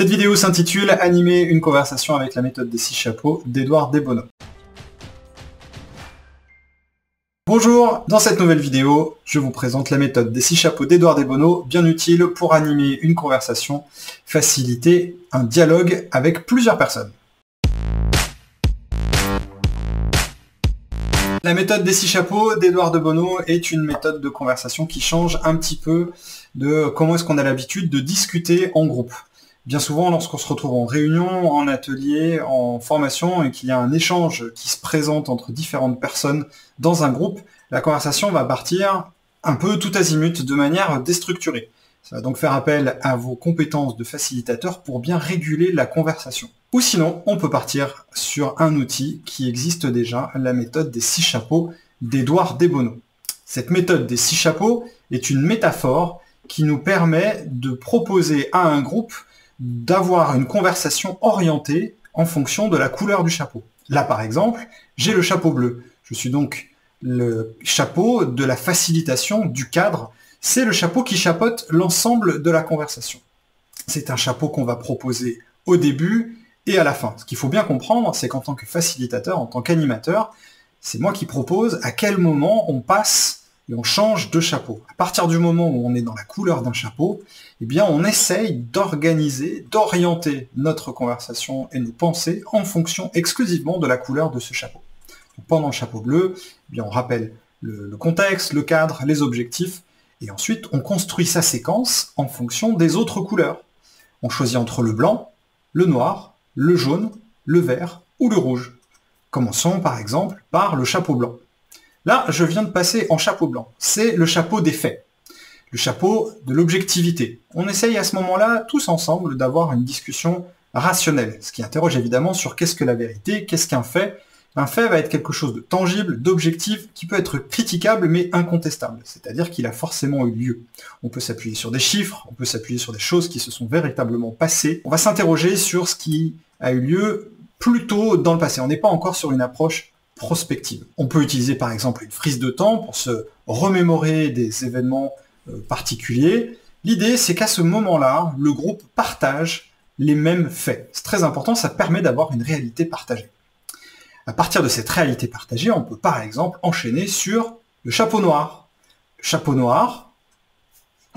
Cette vidéo s'intitule « Animer une conversation avec la méthode des 6 chapeaux » d'Edouard Desbonneaux. Bonjour, dans cette nouvelle vidéo, je vous présente la méthode des 6 chapeaux d'Edouard Desbonneaux, bien utile pour animer une conversation, faciliter un dialogue avec plusieurs personnes. La méthode des 6 chapeaux d'Edouard Desbonneaux est une méthode de conversation qui change un petit peu de comment est-ce qu'on a l'habitude de discuter en groupe. Bien souvent, lorsqu'on se retrouve en réunion, en atelier, en formation, et qu'il y a un échange qui se présente entre différentes personnes dans un groupe, la conversation va partir un peu tout azimut, de manière déstructurée. Ça va donc faire appel à vos compétences de facilitateur pour bien réguler la conversation. Ou sinon, on peut partir sur un outil qui existe déjà, la méthode des 6 chapeaux d'Edouard Desbonneaux. Cette méthode des 6 chapeaux est une métaphore qui nous permet de proposer à un groupe d'avoir une conversation orientée en fonction de la couleur du chapeau. Là, par exemple, j'ai le chapeau bleu. Je suis donc le chapeau de la facilitation, du cadre. C'est le chapeau qui chapeaute l'ensemble de la conversation. C'est un chapeau qu'on va proposer au début et à la fin. Ce qu'il faut bien comprendre, c'est qu'en tant que facilitateur, en tant qu'animateur, c'est moi qui propose à quel moment on passe et on change de chapeau. À partir du moment où on est dans la couleur d'un chapeau, eh bien on essaye d'organiser, d'orienter notre conversation et nos pensées en fonction exclusivement de la couleur de ce chapeau. Donc, pendant le chapeau bleu, eh bien on rappelle le contexte, le cadre, les objectifs, et ensuite on construit sa séquence en fonction des autres couleurs. On choisit entre le blanc, le noir, le jaune, le vert ou le rouge. Commençons par exemple par le chapeau blanc. Là, je viens de passer en chapeau blanc. C'est le chapeau des faits, le chapeau de l'objectivité. On essaye à ce moment-là, tous ensemble, d'avoir une discussion rationnelle, ce qui interroge évidemment sur qu'est-ce que la vérité, qu'est-ce qu'un fait. Un fait va être quelque chose de tangible, d'objectif, qui peut être critiquable mais incontestable, c'est-à-dire qu'il a forcément eu lieu. On peut s'appuyer sur des chiffres, on peut s'appuyer sur des choses qui se sont véritablement passées. On va s'interroger sur ce qui a eu lieu plus tôt dans le passé. On n'est pas encore sur une approche prospective. On peut utiliser par exemple une frise de temps pour se remémorer des événements particuliers. L'idée, c'est qu'à ce moment-là, le groupe partage les mêmes faits. C'est très important, ça permet d'avoir une réalité partagée. À partir de cette réalité partagée, on peut par exemple enchaîner sur le chapeau noir. Le chapeau noir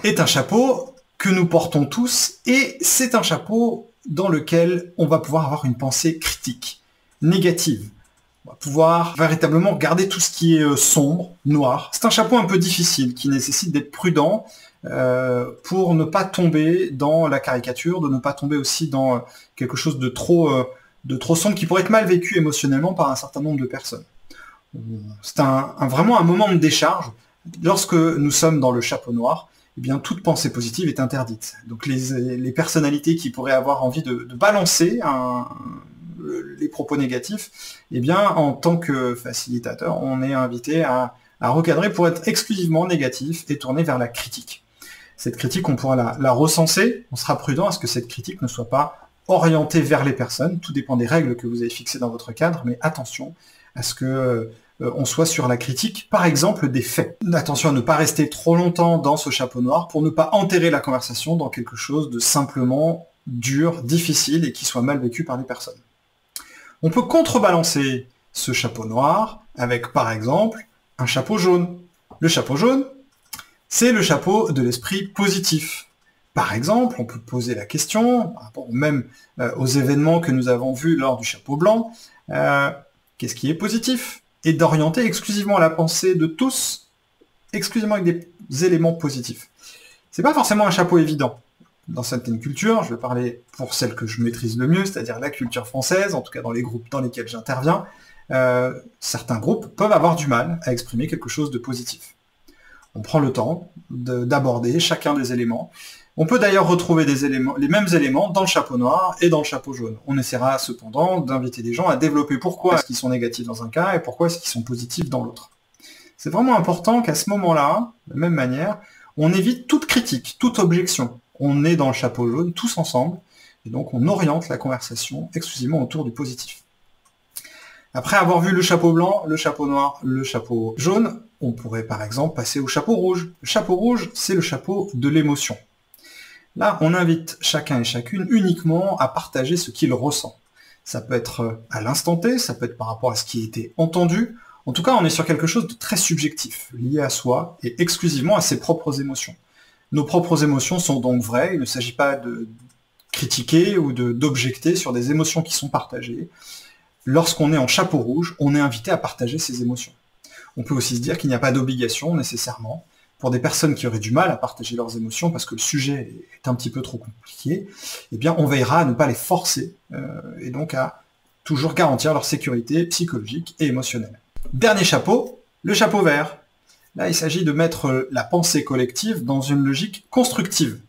est un chapeau que nous portons tous et c'est un chapeau dans lequel on va pouvoir avoir une pensée critique, négative. On va pouvoir véritablement regarder tout ce qui est sombre, noir. C'est un chapeau un peu difficile qui nécessite d'être prudent pour ne pas tomber dans la caricature, de ne pas tomber aussi dans quelque chose de trop sombre qui pourrait être mal vécu émotionnellement par un certain nombre de personnes. C'est vraiment un moment de décharge. Lorsque nous sommes dans le chapeau noir, eh bien, toute pensée positive est interdite. Donc les personnalités qui pourraient avoir envie de balancer les propos négatifs, eh bien, en tant que facilitateur, on est invité à recadrer pour être exclusivement négatif et tourner vers la critique. Cette critique, on pourra la recenser, on sera prudent à ce que cette critique ne soit pas orientée vers les personnes, tout dépend des règles que vous avez fixées dans votre cadre, mais attention à ce que on soit sur la critique, par exemple, des faits. Attention à ne pas rester trop longtemps dans ce chapeau noir pour ne pas enterrer la conversation dans quelque chose de simplement dur, difficile et qui soit mal vécu par les personnes. On peut contrebalancer ce chapeau noir avec, par exemple, un chapeau jaune. Le chapeau jaune, c'est le chapeau de l'esprit positif. Par exemple, on peut poser la question, par rapport même aux événements que nous avons vus lors du chapeau blanc, qu'est-ce qui est positif? Et d'orienter exclusivement la pensée de tous, exclusivement avec des éléments positifs. C'est pas forcément un chapeau évident. Dans certaines cultures, je vais parler pour celle que je maîtrise le mieux, c'est-à-dire la culture française, en tout cas dans les groupes dans lesquels j'interviens, certains groupes peuvent avoir du mal à exprimer quelque chose de positif. On prend le temps d'aborder chacun des éléments. On peut d'ailleurs retrouver les mêmes éléments dans le chapeau noir et dans le chapeau jaune. On essaiera cependant d'inviter les gens à développer pourquoi est-ce qu'ils sont négatifs dans un cas et pourquoi est-ce qu'ils sont positifs dans l'autre. C'est vraiment important qu'à ce moment-là, de la même manière, on évite toute critique, toute objection. On est dans le chapeau jaune tous ensemble, et donc on oriente la conversation exclusivement autour du positif. Après avoir vu le chapeau blanc, le chapeau noir, le chapeau jaune, on pourrait par exemple passer au chapeau rouge. Le chapeau rouge, c'est le chapeau de l'émotion. Là, on invite chacun et chacune uniquement à partager ce qu'il ressent. Ça peut être à l'instant T, ça peut être par rapport à ce qui a été entendu. En tout cas, on est sur quelque chose de très subjectif, lié à soi et exclusivement à ses propres émotions. Nos propres émotions sont donc vraies, il ne s'agit pas de critiquer ou d'objecter sur des émotions qui sont partagées. Lorsqu'on est en chapeau rouge, on est invité à partager ses émotions. On peut aussi se dire qu'il n'y a pas d'obligation nécessairement. Pour des personnes qui auraient du mal à partager leurs émotions parce que le sujet est un petit peu trop compliqué, eh bien on veillera à ne pas les forcer et donc à toujours garantir leur sécurité psychologique et émotionnelle. Dernier chapeau, le chapeau vert. Là, il s'agit de mettre la pensée collective dans une logique constructive,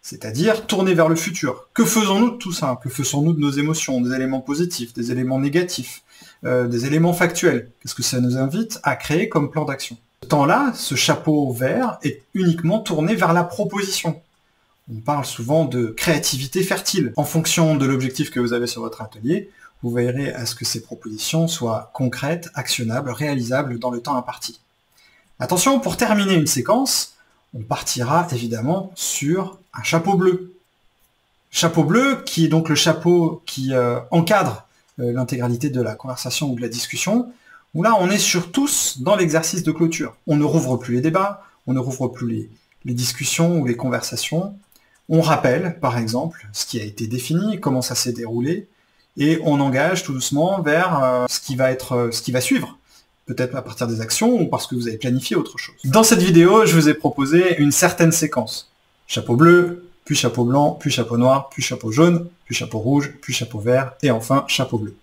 c'est-à-dire tourner vers le futur. Que faisons-nous de tout ça? Que faisons-nous de nos émotions? Des éléments positifs, des éléments négatifs, des éléments factuels? Qu'est-ce que ça nous invite à créer comme plan d'action? Ce temps-là, ce chapeau vert est uniquement tourné vers la proposition. On parle souvent de créativité fertile. En fonction de l'objectif que vous avez sur votre atelier, vous veillerez à ce que ces propositions soient concrètes, actionnables, réalisables dans le temps imparti. Attention, pour terminer une séquence, on partira évidemment sur un chapeau bleu. Chapeau bleu, qui est donc le chapeau qui encadre l'intégralité de la conversation ou de la discussion, où là, on est tous dans l'exercice de clôture. On ne rouvre plus les débats, on ne rouvre plus les discussions ou les conversations. On rappelle, par exemple, ce qui a été défini, comment ça s'est déroulé, et on engage tout doucement vers ce qui va suivre. Peut-être à partir des actions ou parce que vous avez planifié autre chose. Dans cette vidéo, je vous ai proposé une certaine séquence. Chapeau bleu, puis chapeau blanc, puis chapeau noir, puis chapeau jaune, puis chapeau rouge, puis chapeau vert, et enfin chapeau bleu.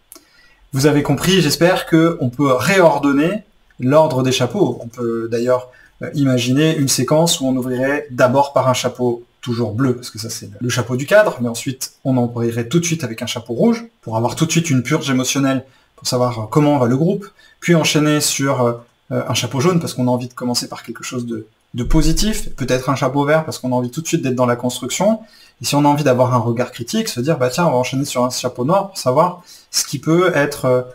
Vous avez compris, j'espère qu'on peut réordonner l'ordre des chapeaux. On peut d'ailleurs imaginer une séquence où on ouvrirait d'abord par un chapeau toujours bleu, parce que ça c'est le chapeau du cadre, mais ensuite on ouvrirait tout de suite avec un chapeau rouge, pour avoir tout de suite une purge émotionnelle, pour savoir comment va le groupe, puis enchaîner sur un chapeau jaune, parce qu'on a envie de commencer par quelque chose de positif, peut-être un chapeau vert, parce qu'on a envie tout de suite d'être dans la construction, et si on a envie d'avoir un regard critique, se dire, bah tiens, on va enchaîner sur un chapeau noir pour savoir ce qui peut être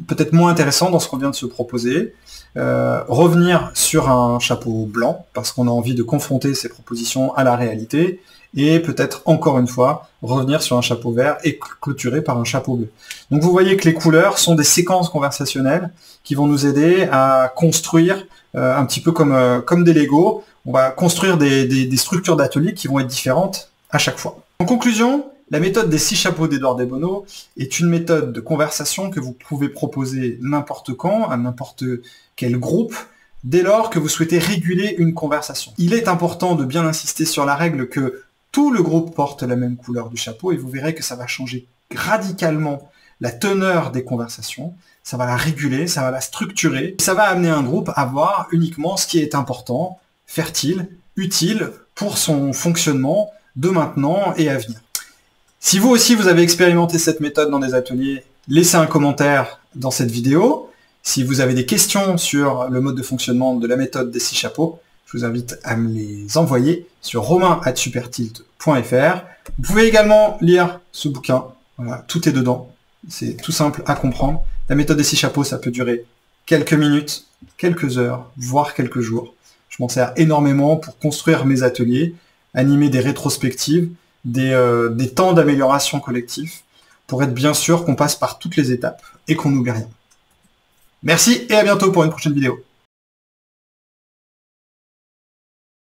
peut-être moins intéressant dans ce qu'on vient de se proposer. Revenir sur un chapeau blanc, parce qu'on a envie de confronter ces propositions à la réalité, et peut-être encore une fois, revenir sur un chapeau vert et clôturer par un chapeau bleu. Donc vous voyez que les couleurs sont des séquences conversationnelles qui vont nous aider à construire un petit peu comme des Lego. On va construire des structures d'atelier qui vont être différentes à chaque fois. En conclusion, la méthode des 6 chapeaux d'Edouard Desbonneaux est une méthode de conversation que vous pouvez proposer n'importe quand, à n'importe quel groupe, dès lors que vous souhaitez réguler une conversation. Il est important de bien insister sur la règle que tout le groupe porte la même couleur du chapeau, et vous verrez que ça va changer radicalement la teneur des conversations, ça va la réguler, ça va la structurer, ça va amener un groupe à voir uniquement ce qui est important, fertile, utile pour son fonctionnement de maintenant et à venir. Si vous aussi vous avez expérimenté cette méthode dans des ateliers, laissez un commentaire dans cette vidéo. Si vous avez des questions sur le mode de fonctionnement de la méthode des 6 chapeaux, je vous invite à me les envoyer sur romain@supertilt.fr. Vous pouvez également lire ce bouquin, voilà, tout est dedans, c'est tout simple à comprendre. La méthode des 6 chapeaux, ça peut durer quelques minutes, quelques heures, voire quelques jours. Je m'en sers énormément pour construire mes ateliers, animer des rétrospectives, des temps d'amélioration collectif, pour être bien sûr qu'on passe par toutes les étapes et qu'on n'oublie rien. Merci et à bientôt pour une prochaine vidéo.